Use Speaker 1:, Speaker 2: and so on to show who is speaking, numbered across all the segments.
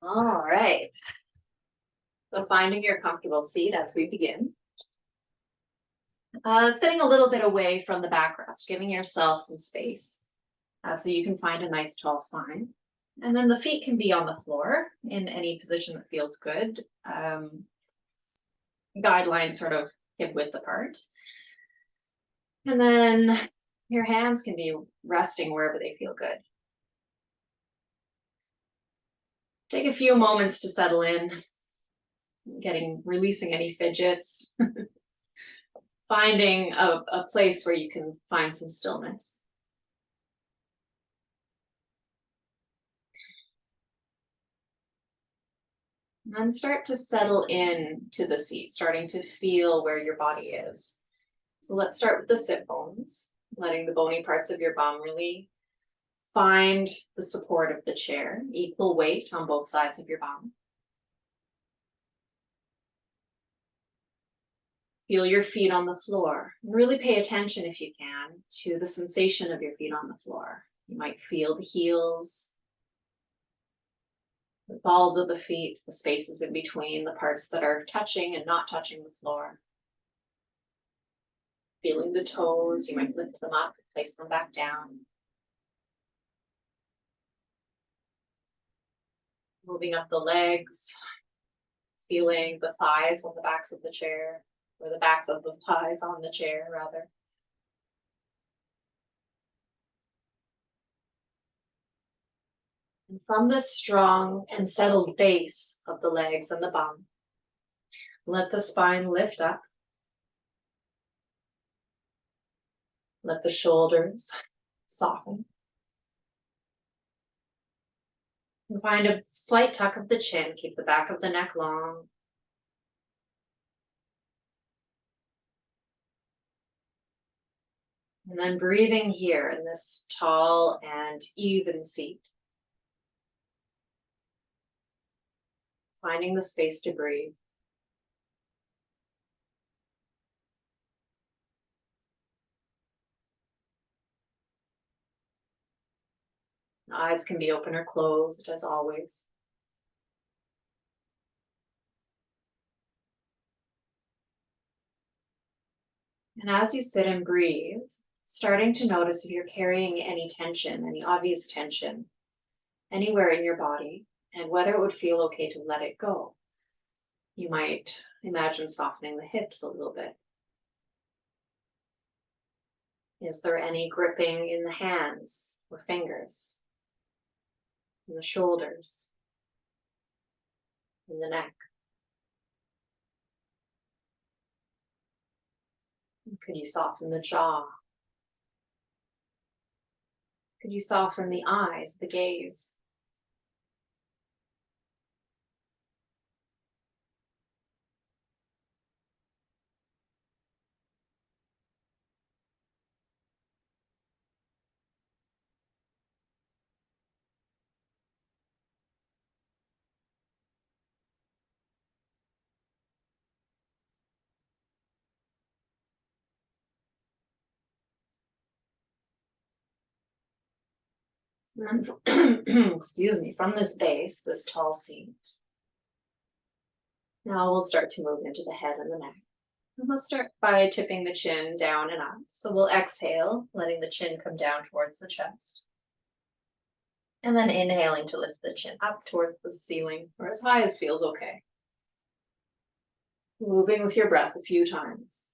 Speaker 1: All right. So finding your comfortable seat as we begin. Sitting a little bit away from the backrest, giving yourself some space so you can find a nice tall spine. And then the feet can be on the floor in any position that feels good. Guidelines sort of hip width apart. And then your hands can be resting wherever they feel good. Take a few moments to settle in, releasing any fidgets, finding a place where you can find some stillness. And then start to settle in to the seat, starting to feel where your body is. So let's start with the sit bones, letting the bony parts of your bum really find the support of the chair, equal weight on both sides of your bum. Feel your feet on the floor. Really pay attention, if you can, to the sensation of your feet on the floor. You might feel the heels, the balls of the feet, the spaces in between, the parts that are touching and not touching the floor. Feeling the toes, you might lift them up, place them back down. Moving up the legs, feeling the thighs on the backs of the chair, or the backs of the thighs on the chair, rather. And from this strong and settled base of the legs and the bum, let the spine lift up. Let the shoulders soften. And find a slight tuck of the chin. Keep the back of the neck long. And then breathing here in this tall and even seat. Finding the space to breathe. The eyes can be open or closed, as always. And as you sit and breathe, starting to notice if you're carrying any tension, any obvious tension, anywhere in your body, and whether it would feel okay to let it go. You might imagine softening the hips a little bit. Is there any gripping in the hands or fingers, in the shoulders, in the neck? Could you soften the jaw? Could you soften the eyes, the gaze? And then, excuse me, from this base, this tall seat, now we'll start to move into the head and the neck. And let's start by tipping the chin down and up. So we'll exhale, letting the chin come down towards the chest. And then inhaling to lift the chin up towards the ceiling, or as high as feels okay. Moving with your breath a few times.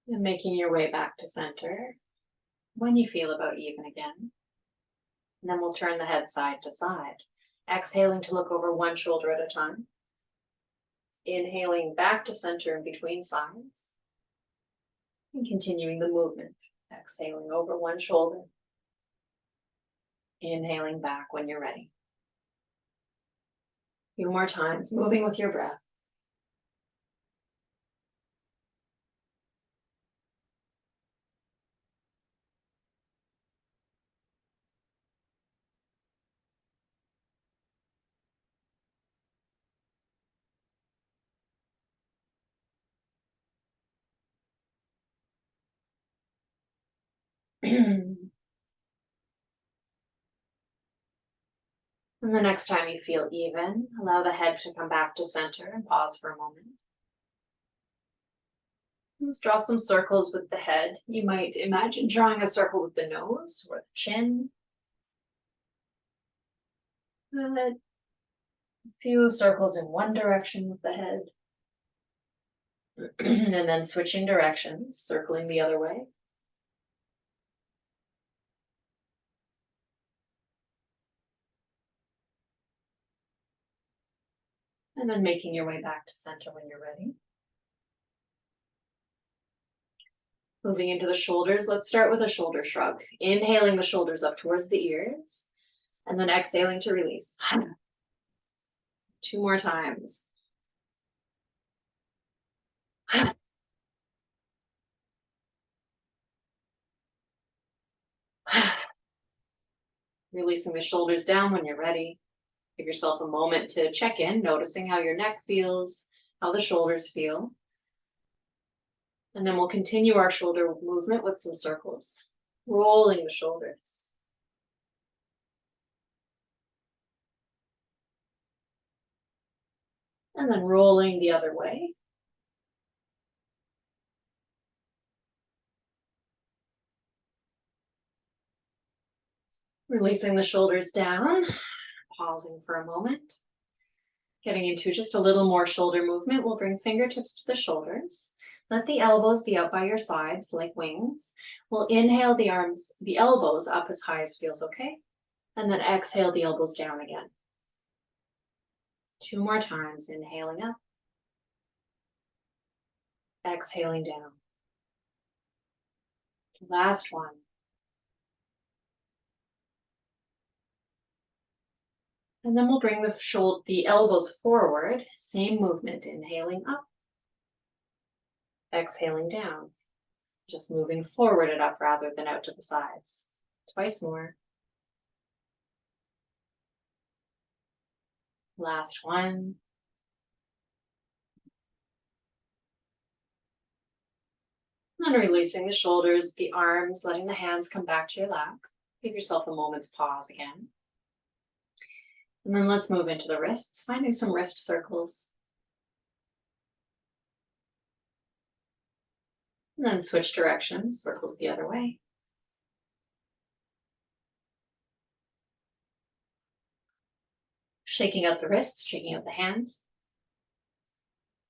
Speaker 1: And making your way back to center when you feel about even again. And then we'll turn the head side to side. Exhaling to look over one shoulder at a time. Inhaling back to center in between sides. And continuing the movement. Exhaling over one shoulder. Inhaling back when you're ready. A few more times, moving with your breath. And the next time you feel even, allow the head to come back to center and pause for a moment. Let's draw some circles with the head. You might imagine drawing a circle with the nose or the chin. A few circles in one direction with the head. And then switching directions, circling the other way. And then making your way back to center when you're ready. Moving into the shoulders, let's start with a shoulder shrug. Inhaling the shoulders up towards the ears, and then exhaling to release. 2 more times. Releasing the shoulders down when you're ready. Give yourself a moment to check in, noticing how your neck feels, how the shoulders feel. And then we'll continue our shoulder movement with some circles, rolling the shoulders. And then rolling the other way. Releasing the shoulders down, pausing for a moment. Getting into just a little more shoulder movement, we'll bring fingertips to the shoulders. Let the elbows be out by your sides like wings. We'll inhale the elbows up as high as feels okay. And then exhale the elbows down again. 2 more times, inhaling up. Exhaling down. Last one. And then we'll bring the elbows forward, same movement, inhaling up, exhaling down, just moving forward and up rather than out to the sides. Twice more. Last one. And releasing the shoulders, the arms, letting the hands come back to your lap. Give yourself a moment's pause again. And then let's move into the wrists, finding some wrist circles. And then switch directions, circles the other way. Shaking out the wrists, shaking out the hands.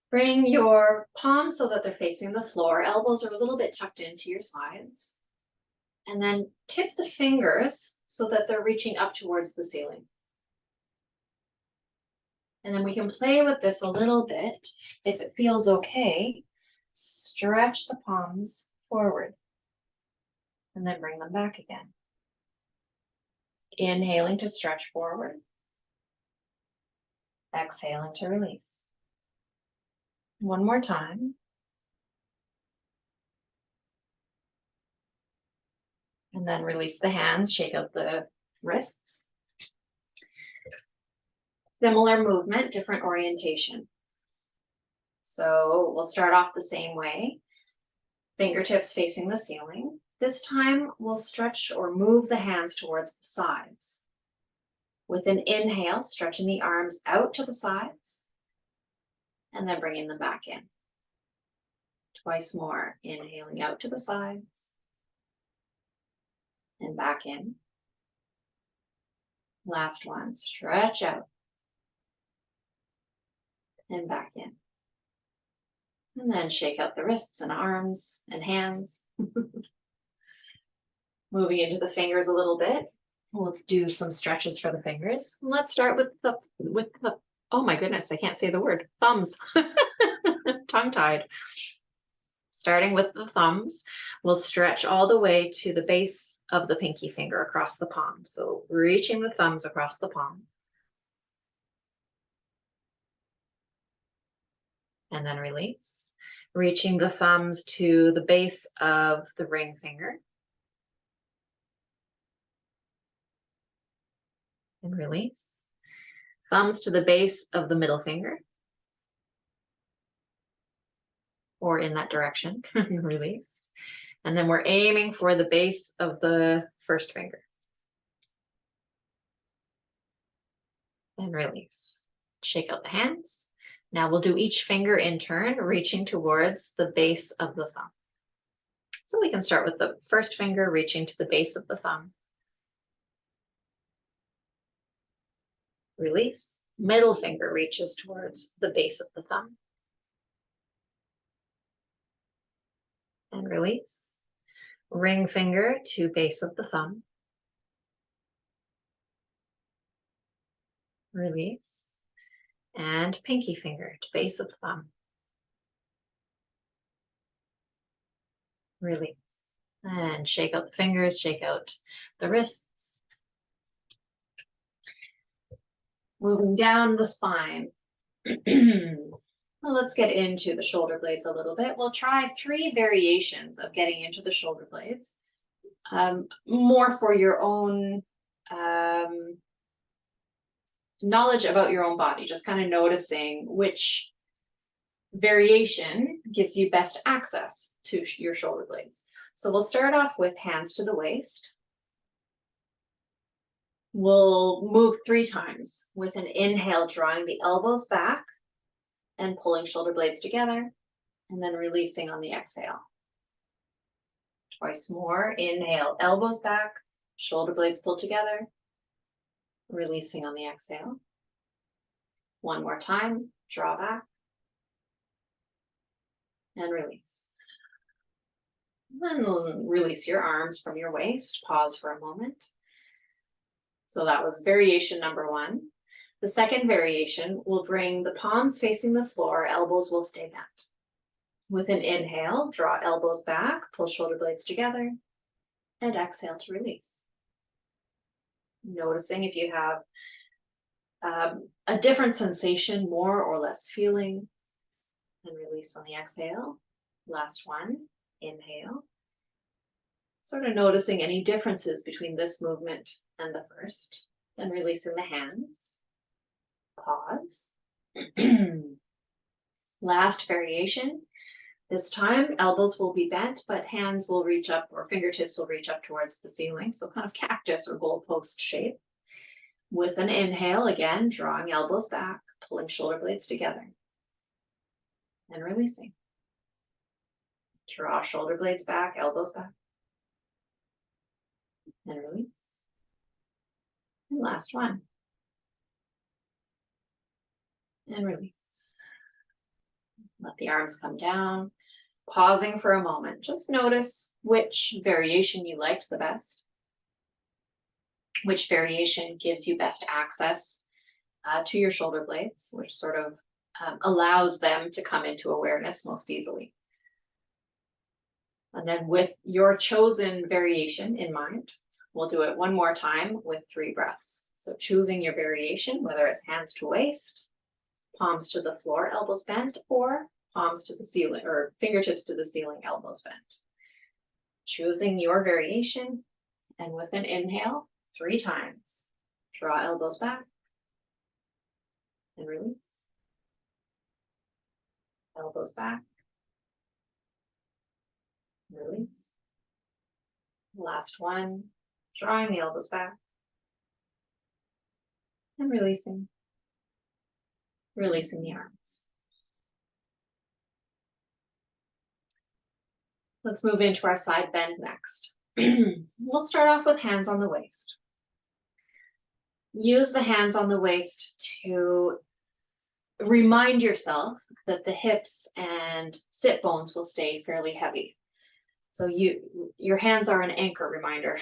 Speaker 1: Bring your palms so that they're facing the floor. Elbows are a little bit tucked into your sides. And then tip the fingers so that they're reaching up towards the ceiling. And then we can play with this a little bit. If it feels okay, stretch the palms forward and then bring them back again. Inhaling to stretch forward. Exhaling to release. One more time. And then release the hands, shake out the wrists. Similar movement, different orientation. So we'll start off the same way. Fingertips facing the ceiling. This time we'll stretch or move the hands towards the sides. With an inhale, stretching the arms out to the sides. And then bringing them back in. Twice more, inhaling out to the sides. And back in. Last one, stretch out. And back in. And then shake out the wrists and arms and hands. Moving into the fingers a little bit. Let's do some stretches for the fingers. Let's start with the, oh my goodness, I can't say the word, thumbs. Tongue-tied. Starting with the thumbs, we'll stretch all the way to the base of the pinky finger across the palm. So reaching the thumbs across the palm. And then release. Reaching the thumbs to the base of the ring finger. And release. Thumbs to the base of the middle finger. Or in that direction, release. And then we're aiming for the base of the first finger. And release. Shake out the hands. Now we'll do each finger in turn, reaching towards the base of the thumb. So we can start with the first finger reaching to the base of the thumb. Release. Middle finger reaches towards the base of the thumb. And release. Ring finger to base of the thumb. Release. And pinky finger to base of the thumb. Release. And shake out the fingers, shake out the wrists. Moving down the spine. Well, let's get into the shoulder blades a little bit. We'll try 3 variations of getting into the shoulder blades. More for your own knowledge about your own body, just kind of noticing which variation gives you best access to your shoulder blades. So we'll start off with hands to the waist. We'll move 3 times with an inhale, drawing the elbows back and pulling shoulder blades together, and then releasing on the exhale. Twice more, inhale, elbows back, shoulder blades pulled together, releasing on the exhale. 1 more time, draw back, and release. Then release your arms from your waist, pause for a moment. So that was variation number 1. The second variation will bring the palms facing the floor, elbows will stay bent. With an inhale, draw elbows back, pull shoulder blades together, and exhale to release. Noticing if you have a different sensation, more or less feeling, and release on the exhale. Last one, inhale. Sort of noticing any differences between this movement and the first, and releasing the hands. Pause. Last variation. This time, elbows will be bent, but hands will reach up, or fingertips will reach up towards the ceiling. So kind of cactus or goalpost shape. With an inhale, again, drawing elbows back, pulling shoulder blades together, and releasing. Draw shoulder blades back, elbows back, and release. And last one. And release. Let the arms come down, pausing for a moment. Just notice which variation you liked the best, which variation gives you best access to your shoulder blades, which sort of allows them to come into awareness most easily. And then with your chosen variation in mind, we'll do it 1 more time with 3 breaths. So choosing your variation, whether it's hands to waist, palms to the floor, elbows bent, or palms to the ceiling, or fingertips to the ceiling, elbows bent. Choosing your variation, and with an inhale, 3 times. Draw elbows back, and release. Elbows back, release. Last one, drawing the elbows back, and releasing. Releasing the arms. Let's move into our side bend next. We'll start off with hands on the waist. Use the hands on the waist to remind yourself that the hips and sit bones will stay fairly heavy. So your hands are an anchor reminder.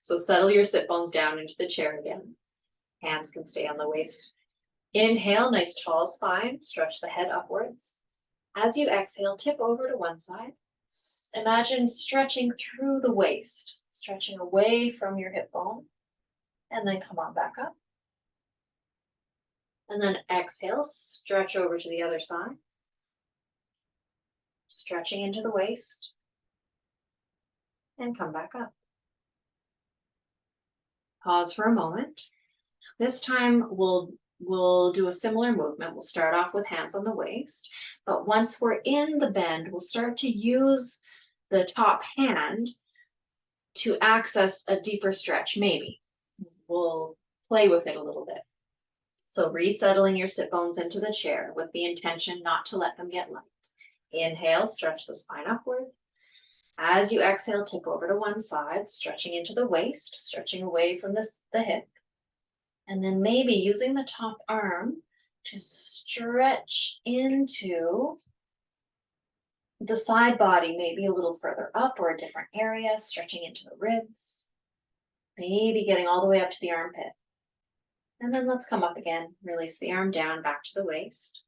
Speaker 1: So settle your sit bones down into the chair again. Hands can stay on the waist. Inhale, nice tall spine, stretch the head upwards. As you exhale, tip over to one side. Imagine stretching through the waist, stretching away from your hip bone, and then come on back up. And then exhale, stretch over to the other side. Stretching into the waist, and come back up. Pause for a moment. This time we'll do a similar movement. We'll start off with hands on the waist, but once we're in the bend, we'll start to use the top hand to access a deeper stretch, maybe. We'll play with it a little bit. So resettling your sit bones into the chair with the intention not to let them get light. Inhale, stretch the spine upward. As you exhale, tip over to one side, stretching into the waist, stretching away from the hip. And then maybe using the top arm to stretch into the side body, maybe a little further up or a different area, stretching into the ribs. Maybe getting all the way up to the armpit. And then let's come up again. Release the arm down, back to the waist.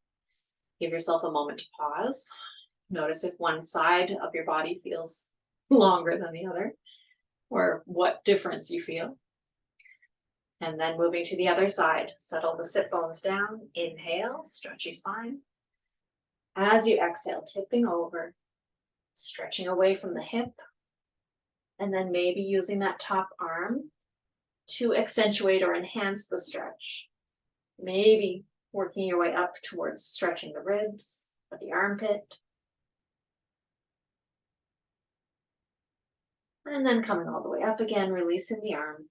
Speaker 1: Give yourself a moment to pause. Notice if one side of your body feels longer than the other, or what difference you feel. And then moving to the other side, settle the sit bones down. Inhale, stretchy spine. As you exhale, tipping over, stretching away from the hip. And then maybe using that top arm to accentuate or enhance the stretch. Maybe working your way up towards stretching the ribs or the armpit. And then coming all the way up again, releasing the arm.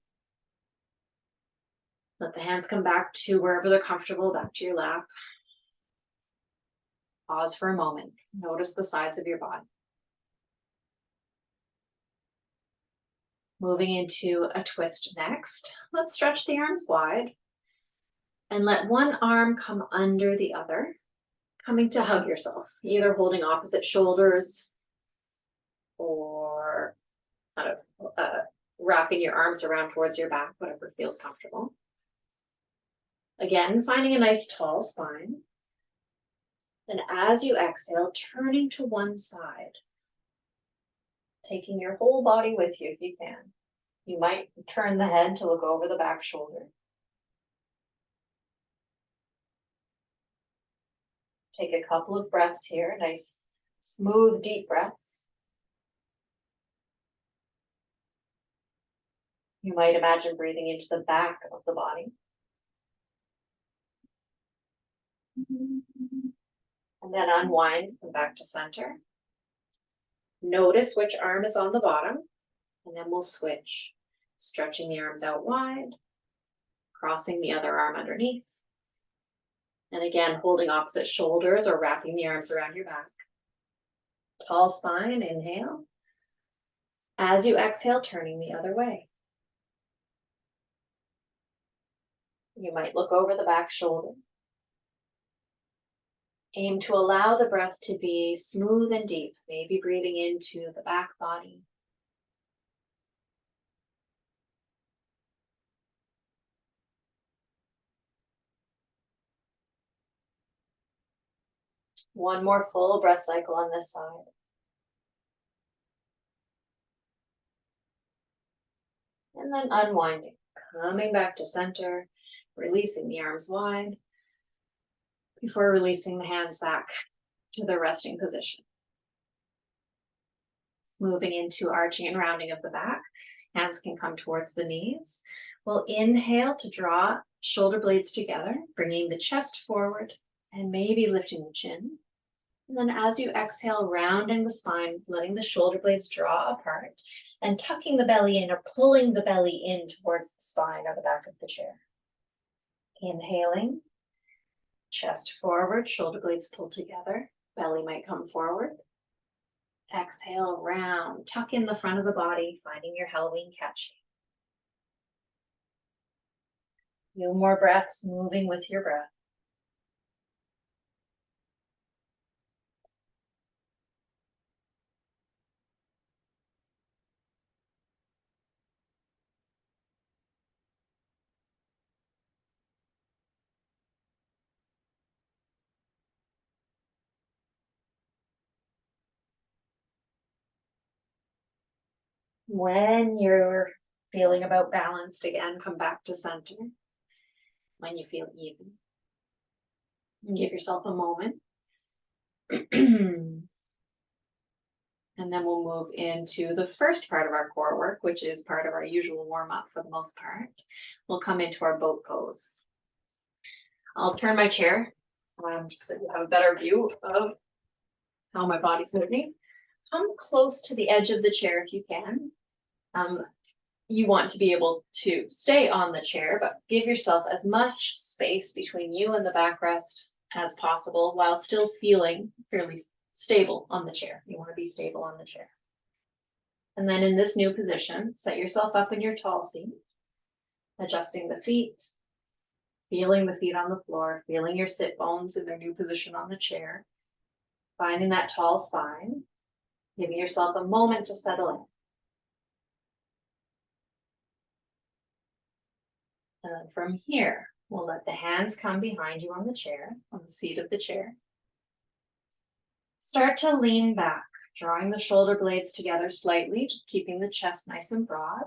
Speaker 1: Let the hands come back to wherever they're comfortable, back to your lap. Pause for a moment. Notice the sides of your body. Moving into a twist next. Let's stretch the arms wide and let one arm come under the other, coming to hug yourself, either holding opposite shoulders or kind of wrapping your arms around towards your back, whatever feels comfortable. Again, finding a nice tall spine. Then as you exhale, turning to one side. Taking your whole body with you if you can. You might turn the head to look over the back shoulder. Take a couple of breaths here, nice, smooth, deep breaths. You might imagine breathing into the back of the body. And then unwind, come back to center. Notice which arm is on the bottom, and then we'll switch. Stretching the arms out wide, crossing the other arm underneath. And again, holding opposite shoulders or wrapping the arms around your back. Tall spine, inhale. As you exhale, turning the other way. You might look over the back shoulder. Aim to allow the breath to be smooth and deep, maybe breathing into the back body. One more full breath cycle on this side. And then unwinding, coming back to center, releasing the arms wide before releasing the hands back to the resting position. Moving into arching and rounding of the back. Hands can come towards the knees. We'll inhale to draw shoulder blades together, bringing the chest forward and maybe lifting the chin. And then as you exhale, rounding the spine, letting the shoulder blades draw apart and tucking the belly in or pulling the belly in towards the spine or the back of the chair. Inhaling, chest forward, shoulder blades pull together, belly might come forward. Exhale, round, tuck in the front of the body, finding your Halloween cat shape. Few more breaths, moving with your breath. When you're feeling about balanced again, come back to center. When you feel even, give yourself a moment. And then we'll move into the first part of our core work, which is part of our usual warm-up for the most part. We'll come into our boat pose. I'll turn my chair just so you have a better view of how my body's moving. come close to the edge of the chair if you can. You want to be able to stay on the chair, but give yourself as much space between you and the backrest as possible while still feeling fairly stable on the chair. You want to be stable on the chair. And then in this new position, set yourself up in your tall seat, adjusting the feet, feeling the feet on the floor, feeling your sit bones in their new position on the chair, finding that tall spine, giving yourself a moment to settle in. And then from here, we'll let the hands come behind you on the chair, on the seat of the chair. Start to lean back, drawing the shoulder blades together slightly, just keeping the chest nice and broad,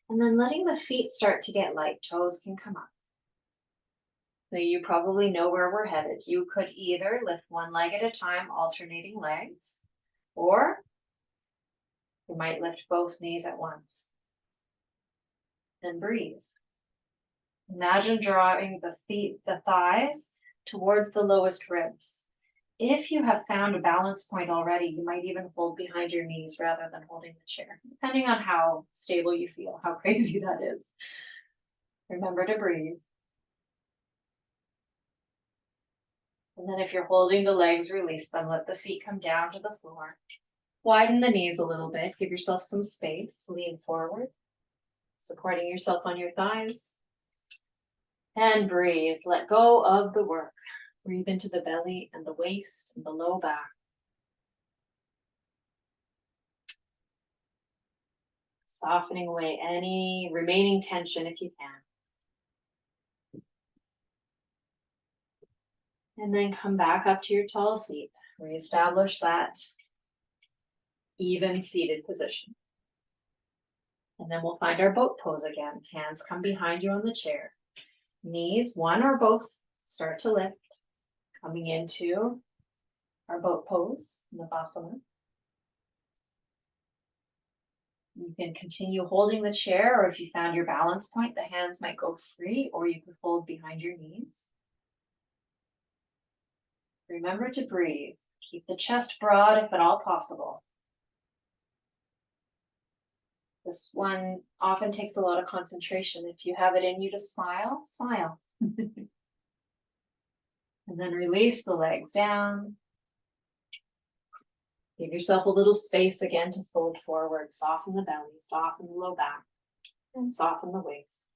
Speaker 1: and then letting the feet start to get light. Toes can come up. So you probably know where we're headed. You could either lift one leg at a time, alternating legs, or you might lift both knees at once. And breathe. Imagine drawing the thighs towards the lowest ribs. If you have found a balance point already, you might even hold behind your knees rather than holding the chair, depending on how stable you feel, how crazy that is. Remember to breathe. And then if you're holding the legs, release them. Let the feet come down to the floor. Widen the knees a little bit. Give yourself some space. Lean forward, supporting yourself on your thighs. And breathe. Let go of the work. Breathe into the belly and the waist and the low back. Softening away any remaining tension if you can. And then come back up to your tall seat. Reestablish that even seated position. And then we'll find our boat pose again. Hands come behind you on the chair. Knees, one or both, start to lift. Coming into our boat pose, Navasana. You can continue holding the chair, or if you found your balance point, the hands might go free, or you could hold behind your knees. Remember to breathe. Keep the chest broad if at all possible. This one often takes a lot of concentration. If you have it in you to smile, smile. And then release the legs down. Give yourself a little space again to fold forward. Soften the belly, soften the low back, and soften the waist.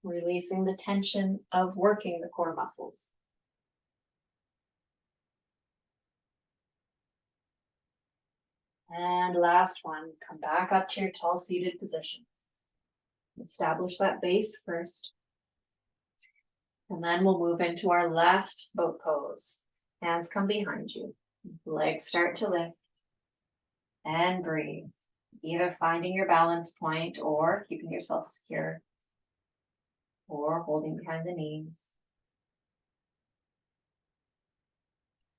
Speaker 1: Releasing the tension of working the core muscles. And last one, come back up to your tall seated position. Establish that base first. And then we'll move into our last boat pose. Hands come behind you. Legs start to lift. And breathe. Either finding your balance point or keeping yourself secure. Or holding behind the knees.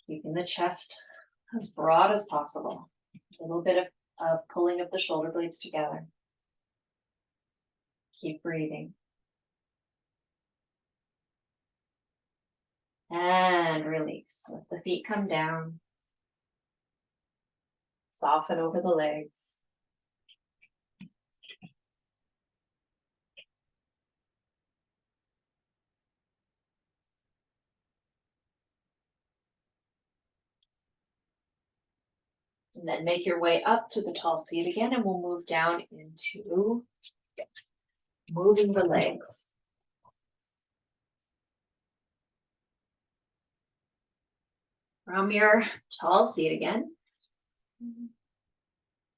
Speaker 1: Keeping the chest as broad as possible. A little bit of pulling of the shoulder blades together. Keep breathing. And release. Let the feet come down. Soften over the legs. And then make your way up to the tall seat again, and we'll move down into moving the legs. From your tall seat again,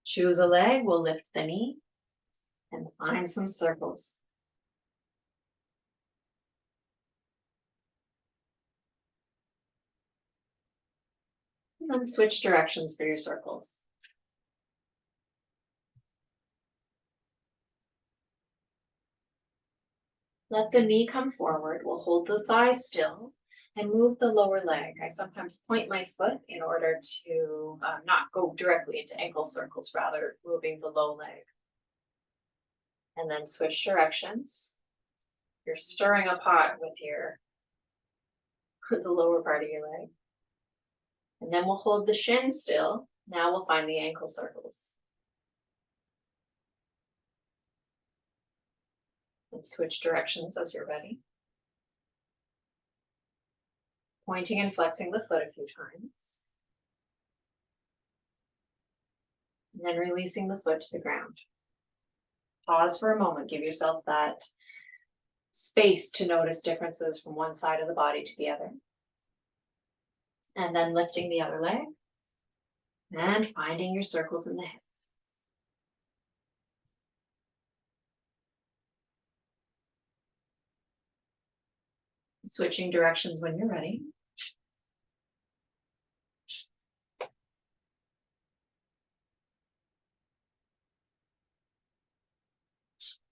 Speaker 1: choose a leg, we'll lift the knee and find some circles. And then switch directions for your circles. Let the knee come forward. We'll hold the thigh still and move the lower leg. I sometimes point my foot in order to not go directly into ankle circles, rather moving the low leg. And then switch directions. You're stirring a pot with the lower part of your leg. And then we'll hold the shin still. Now we'll find the ankle circles. And switch directions as you're ready. Pointing and flexing the foot a few times. And then releasing the foot to the ground. Pause for a moment. Give yourself that space to notice differences from one side of the body to the other. And then lifting the other leg. And finding your circles in the hip. Switching directions when you're ready.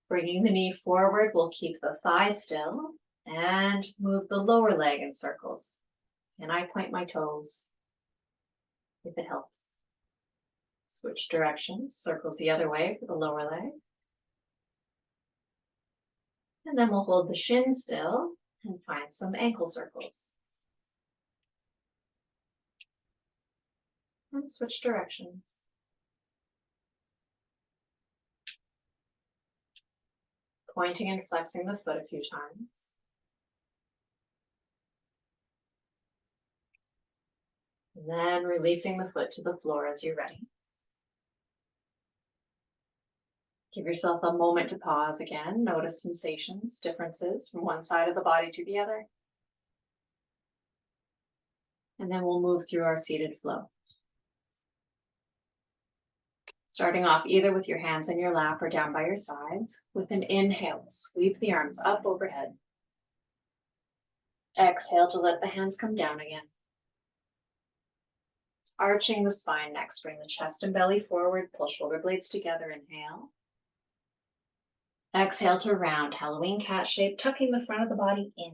Speaker 1: Bringing the knee forward, we'll keep the thigh still and move the lower leg in circles. And I point my toes if it helps. Switch directions, circles the other way for the lower leg. And then we'll hold the shin still and find some ankle circles. And switch directions. Pointing and flexing the foot a few times. And then releasing the foot to the floor as you're ready. Give yourself a moment to pause again. Notice sensations, differences from one side of the body to the other. And then we'll move through our seated flow. Starting off either with your hands in your lap or down by your sides. With an inhale, sweep the arms up overhead. Exhale to let the hands come down again. Arching the spine next. Bring the chest and belly forward. Pull shoulder blades together. Inhale. Exhale to round, Halloween cat shape, tucking the front of the body in.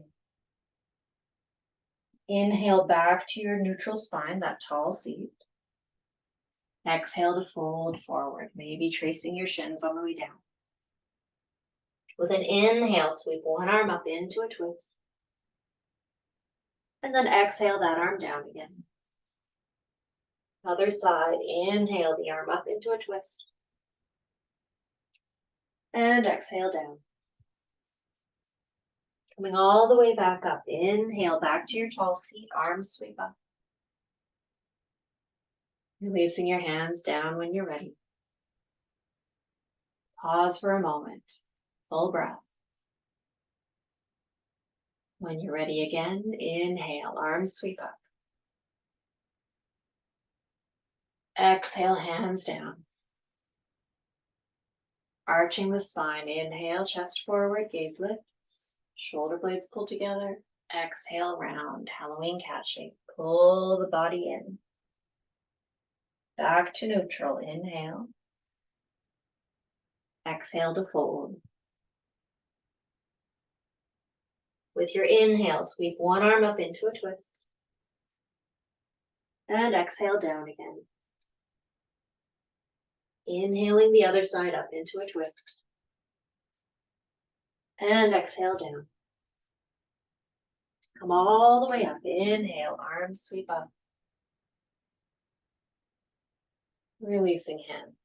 Speaker 1: Inhale back to your neutral spine, that tall seat. Exhale to fold forward, maybe tracing your shins on the way down. With an inhale, sweep one arm up into a twist. And then exhale that arm down again. Other side, inhale the arm up into a twist. And exhale down. Coming all the way back up. Inhale back to your tall seat, arms sweep up. Releasing your hands down when you're ready. Pause for a moment. Full breath. When you're ready again, inhale, arms sweep up. Exhale, hands down. Arching the spine, inhale, chest forward, gaze lifts, shoulder blades pull together. Exhale, round, Halloween cat shape. Pull the body in. Back to neutral, inhale. Exhale to fold. With your inhale, sweep one arm up into a twist. And exhale down again. Inhaling the other side up into a twist. And exhale down. Come all the way up. Inhale, arms sweep up. Releasing hands.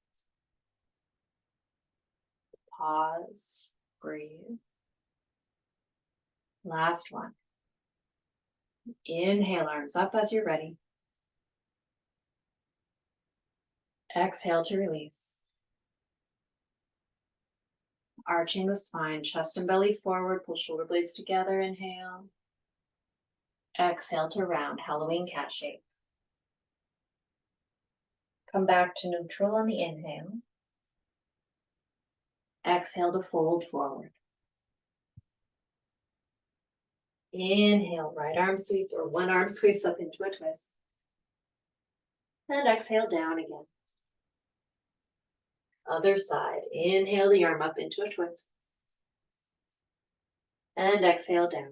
Speaker 1: Pause, breathe. Last one. Inhale, arms up as you're ready. Exhale to release. Arching the spine, chest and belly forward, pull shoulder blades together, inhale. Exhale to round, Halloween cat shape. Come back to neutral on the inhale. Exhale to fold forward. Inhale, right arm sweep, or one arm sweeps up into a twist. And exhale down again. Other side, inhale the arm up into a twist. And exhale down.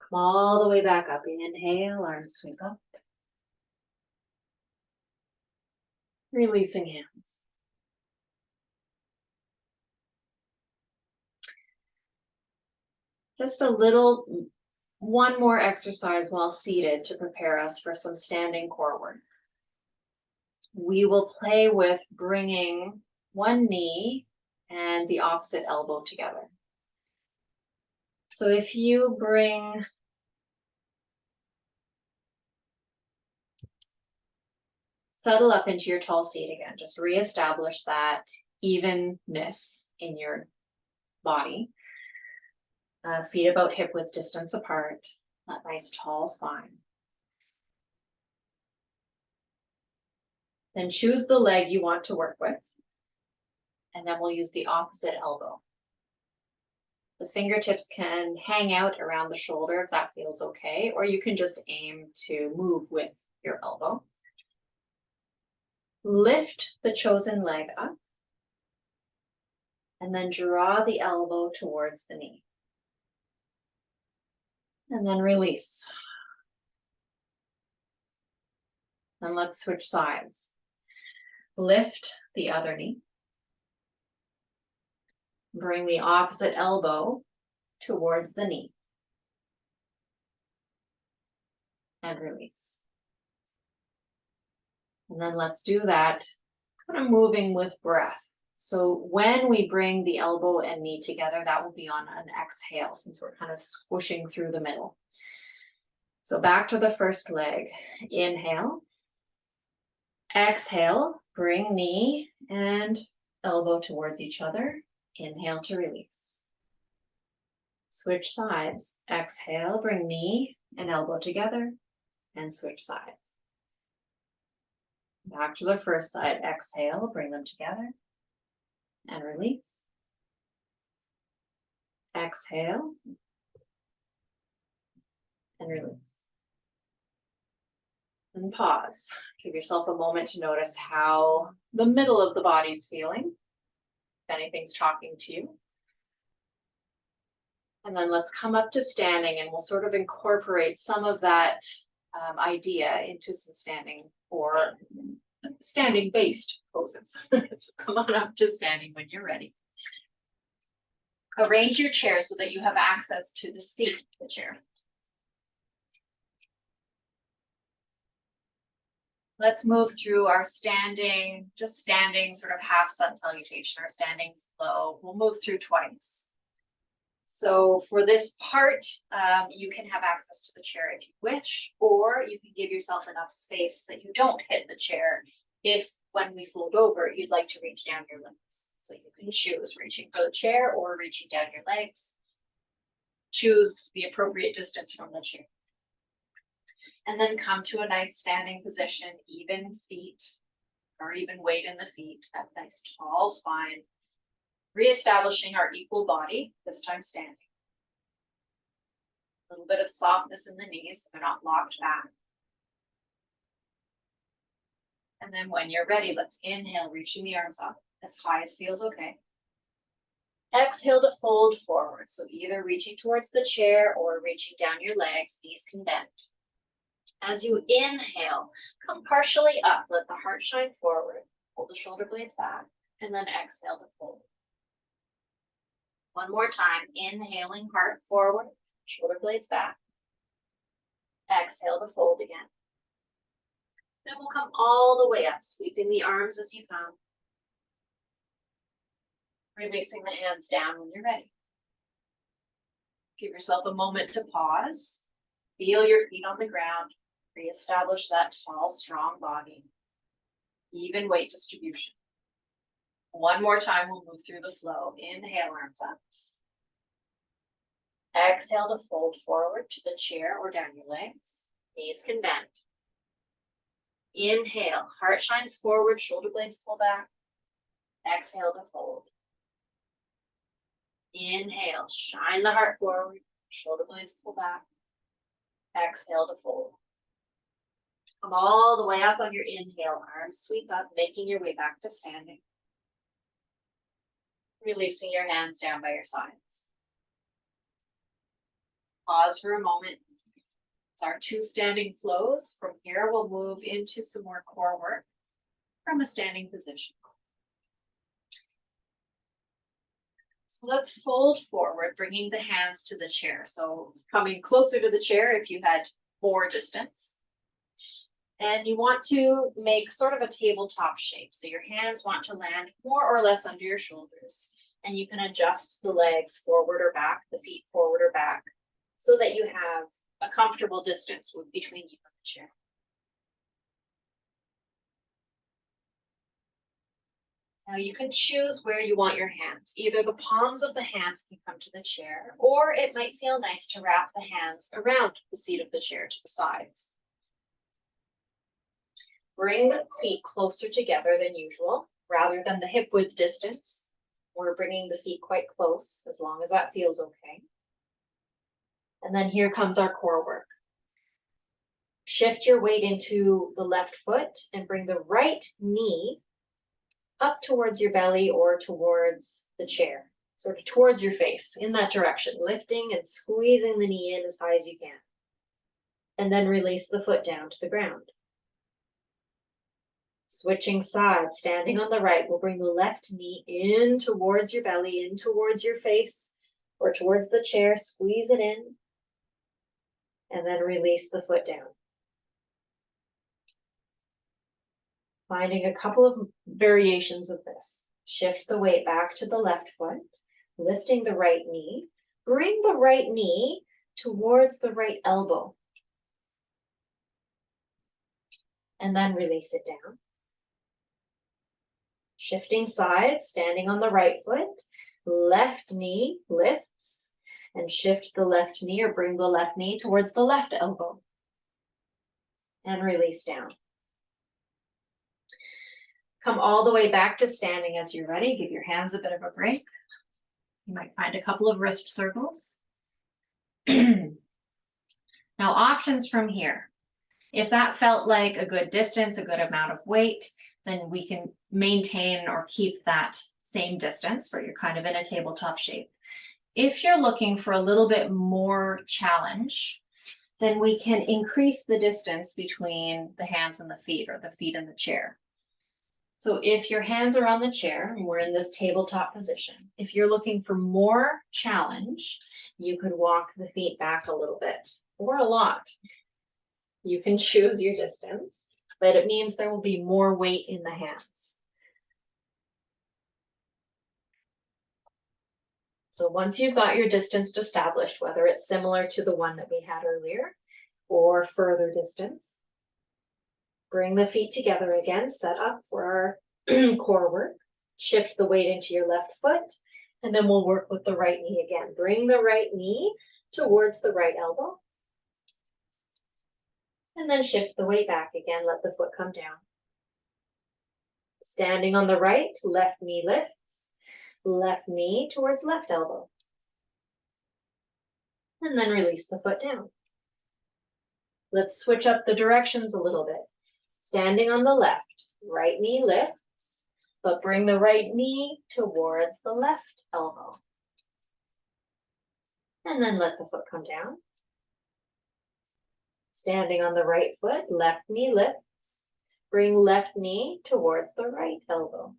Speaker 1: Come all the way back up. Inhale, arms sweep up. Releasing hands. Just a little One more exercise while seated to prepare us for some standing core work. We will play with bringing one knee and the opposite elbow together. So if you settle up into your tall seat again, just reestablish that evenness in your body. Feet about hip width distance apart, that nice tall spine. Then choose the leg you want to work with, and then we'll use the opposite elbow. The fingertips can hang out around the shoulder if that feels okay, or you can just aim to move with your elbow. Lift the chosen leg up, and then draw the elbow towards the knee. And then release. Then let's switch sides. Lift the other knee. Bring the opposite elbow towards the knee. And release. And then let's do that, kind of moving with breath. So when we bring the elbow and knee together, that will be on an exhale, since we're kind of squishing through the middle. So back to the first leg. Inhale. Exhale, bring knee and elbow towards each other. Inhale to release. Switch sides. Exhale, bring knee and elbow together and switch sides. Back to the first side. Exhale, bring them together and release. Exhale and release. And pause. Give yourself a moment to notice how the middle of the body's feeling, if anything's talking to you. And then let's come up to standing, and we'll sort of incorporate some of that idea into some standing or standing-based poses. So come on up to standing when you're ready. Arrange your chair so that you have access to the seat of the chair. Let's move through our standing, just standing sort of half sun salutation, our standing flow. We'll move through twice. So for this part, you can have access to the chair if you wish, or you can give yourself enough space that you don't hit the chair if, when we fold over, you'd like to reach down your legs. So you can choose reaching for the chair or reaching down your legs. Choose the appropriate distance from the chair. And then come to a nice standing position, even feet, or even weight in the feet, that nice tall spine. Reestablishing our equal body, this time standing. A little bit of softness in the knees, so they're not locked back. And then when you're ready, let's inhale, reaching the arms up as high as feels okay. Exhale to fold forward, so either reaching towards the chair or reaching down your legs, knees can bend. As you inhale, come partially up, let the heart shine forward, hold the shoulder blades back, and then exhale to fold. One more time, inhaling, heart forward, shoulder blades back. Exhale to fold again. Then we'll come all the way up, sweeping the arms as you come. Releasing the hands down when you're ready. Give yourself a moment to pause. Feel your feet on the ground. Reestablish that tall, strong body. Even weight distribution. One more time, we'll move through the flow. Inhale, arms up. Exhale to fold forward to the chair or down your legs. Knees can bend. Inhale, heart shines forward, shoulder blades pull back. Exhale to fold. Inhale, shine the heart forward, shoulder blades pull back. Exhale to fold. Come all the way up on your inhale, arms sweep up, making your way back to standing. Releasing your hands down by your sides. Pause for a moment. It's our two standing flows. From here, we'll move into some more core work from a standing position. So let's fold forward, bringing the hands to the chair. So coming closer to the chair if you had more distance. And you want to make sort of a tabletop shape. So your hands want to land more or less under your shoulders. And you can adjust the legs forward or back, the feet forward or back, so that you have a comfortable distance between you and the chair. Now you can choose where you want your hands. Either the palms of the hands can come to the chair, or it might feel nice to wrap the hands around the seat of the chair to the sides. Bring the feet closer together than usual, rather than the hip width distance. We're bringing the feet quite close, as long as that feels okay. And then here comes our core work. Shift your weight into the left foot and bring the right knee up towards your belly or towards the chair, sort of towards your face, in that direction, lifting and squeezing the knee in as high as you can. And then release the foot down to the ground. Switching sides, standing on the right, we'll bring the left knee in towards your belly, in towards your face, or towards the chair, squeeze it in, and then release the foot down. Finding a couple of variations of this. Shift the weight back to the left foot, lifting the right knee. Bring the right knee towards the right elbow. And then release it down. Shifting sides, standing on the right foot. Left knee lifts. And shift the left knee or bring the left knee towards the left elbow. And release down. Come all the way back to standing as you're ready. Give your hands a bit of a break. You might find a couple of wrist circles. Now, options from here. If that felt like a good distance, a good amount of weight, then we can maintain or keep that same distance where you're kind of in a tabletop shape. If you're looking for a little bit more challenge, then we can increase the distance between the hands and the feet, or the feet and the chair. So if your hands are on the chair and we're in this tabletop position, if you're looking for more challenge, you could walk the feet back a little bit or a lot. You can choose your distance, but it means there will be more weight in the hands. So once you've got your distance established, whether it's similar to the one that we had earlier or further distance, bring the feet together again, set up for our core work. Shift the weight into your left foot, and then we'll work with the right knee again. Bring the right knee towards the right elbow. And then shift the weight back again, let the foot come down. Standing on the right, left knee lifts, left knee towards left elbow. And then release the foot down. Let's switch up the directions a little bit. Standing on the left, right knee lifts, but bring the right knee towards the left elbow. And then let the foot come down. Standing on the right foot, left knee lifts, bring left knee towards the right elbow.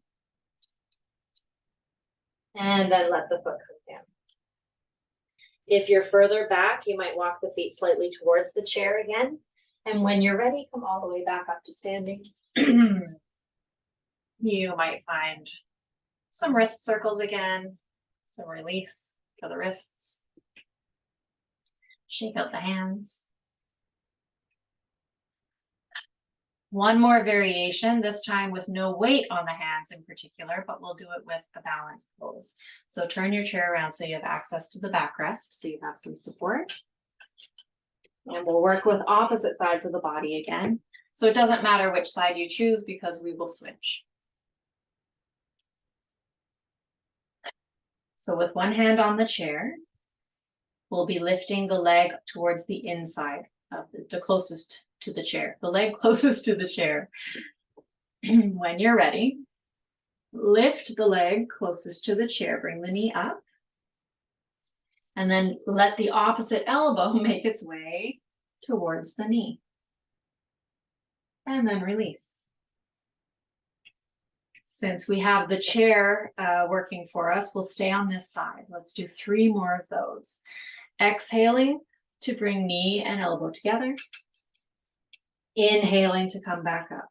Speaker 1: And then let the foot come down. If you're further back, you might walk the feet slightly towards the chair again. And when you're ready, come all the way back up to standing. You might find some wrist circles again, some release for the wrists. Shake out the hands. One more variation, this time with no weight on the hands in particular, but we'll do it with a balanced pose. So turn your chair around so you have access to the backrest, so you have some support. And we'll work with opposite sides of the body again. So it doesn't matter which side you choose because we will switch. So with one hand on the chair, we'll be lifting the leg towards the inside of the closest to the chair, the leg closest to the chair. When you're ready, lift the leg closest to the chair, bring the knee up, and then let the opposite elbow make its way towards the knee. And then release. Since we have the chair working for us, we'll stay on this side. Let's do 3 more of those. Exhaling to bring knee and elbow together. Inhaling to come back up.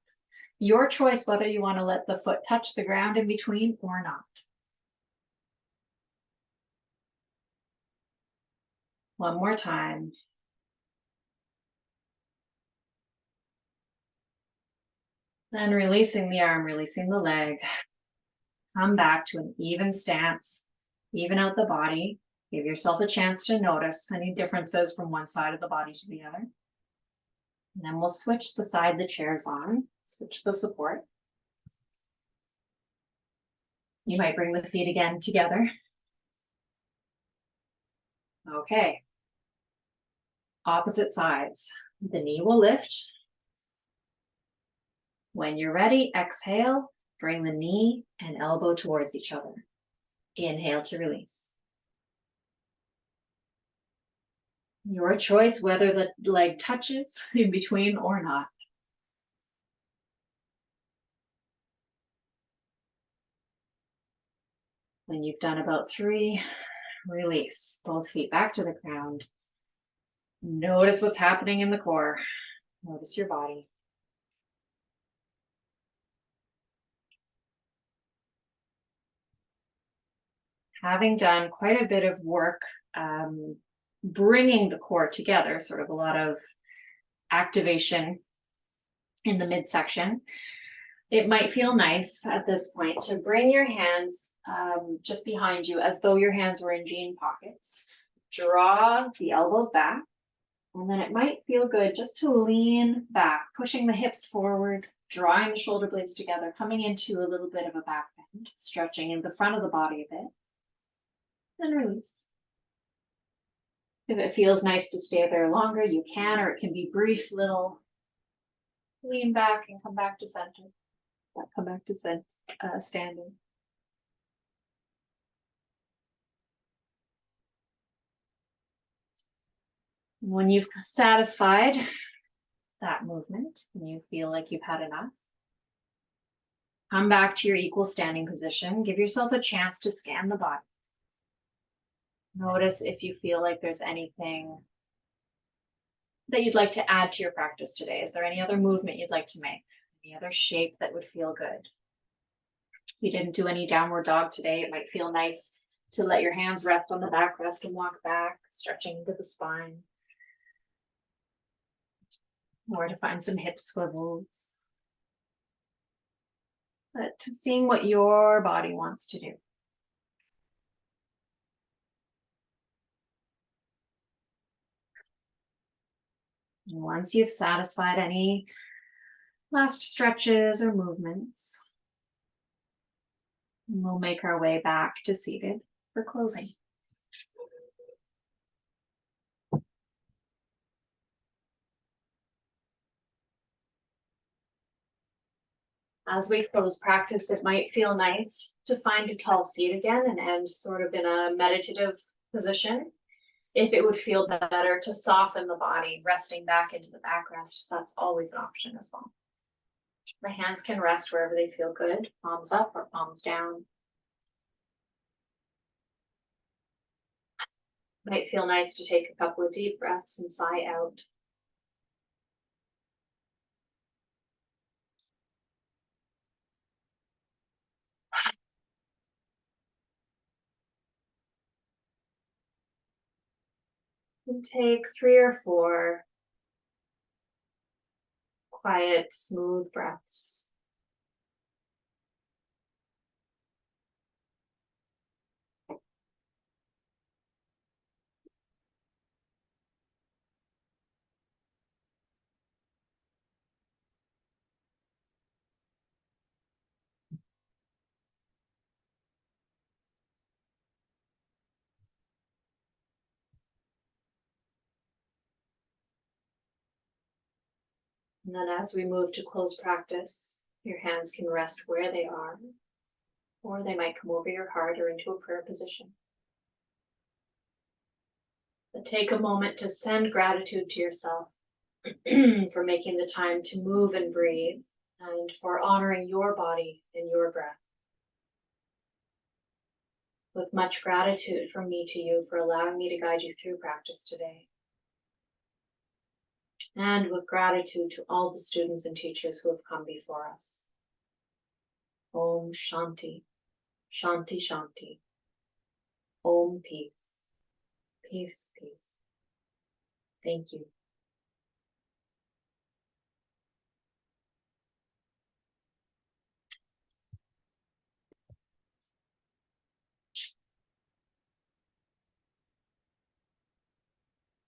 Speaker 1: Your choice whether you want to let the foot touch the ground in between or not. One more time. Then releasing the arm, releasing the leg. Come back to an even stance. Even out the body. Give yourself a chance to notice any differences from one side of the body to the other. And then we'll switch the side the chair's on. Switch the support. You might bring the feet again together. Okay. Opposite sides. The knee will lift. When you're ready, exhale, bring the knee and elbow towards each other. Inhale to release. Your choice whether the leg touches in between or not. When you've done about 3, release. Both feet back to the ground. Notice what's happening in the core. Notice your body. Having done quite a bit of work bringing the core together, sort of a lot of activation in the midsection, it might feel nice at this point to bring your hands just behind you as though your hands were in jean pockets. Draw the elbows back, and then it might feel good just to lean back, pushing the hips forward, drawing the shoulder blades together, coming into a little bit of a back bend, stretching in the front of the body a bit. And release. If it feels nice to stay there longer, you can, or it can be brief little lean back and come back to center. Come back to standing. When you've satisfied that movement and you feel like you've had enough, come back to your equal standing position. Give yourself a chance to scan the body. Notice if you feel like there's anything that you'd like to add to your practice today. Is there any other movement you'd like to make? Any other shape that would feel good? If you didn't do any downward dog today, it might feel nice to let your hands rest on the backrest and walk back, stretching into the spine. Or to find some hip swivels. But seeing what your body wants to do. And once you've satisfied any last stretches or movements, we'll make our way back to seated for closing. As we close practice, it might feel nice to find a tall seat again and end sort of in a meditative position. If it would feel better to soften the body, resting back into the backrest, that's always an option as well. The hands can rest wherever they feel good, palms up or palms down. Might feel nice to take a couple of deep breaths and sigh out. And take 3 or 4 quiet, smooth breaths. And then as we move to close practice, your hands can rest where they are, or they might come over your heart or into a prayer position. But take a moment to send gratitude to yourself for making the time to move and breathe and for honoring your body and your breath. With much gratitude from me to you for allowing me to guide you through practice today. And with gratitude to all the students and teachers who have come before us. Om Shanti, Shanti Shanti. Om Peace, Peace, Peace. Thank you.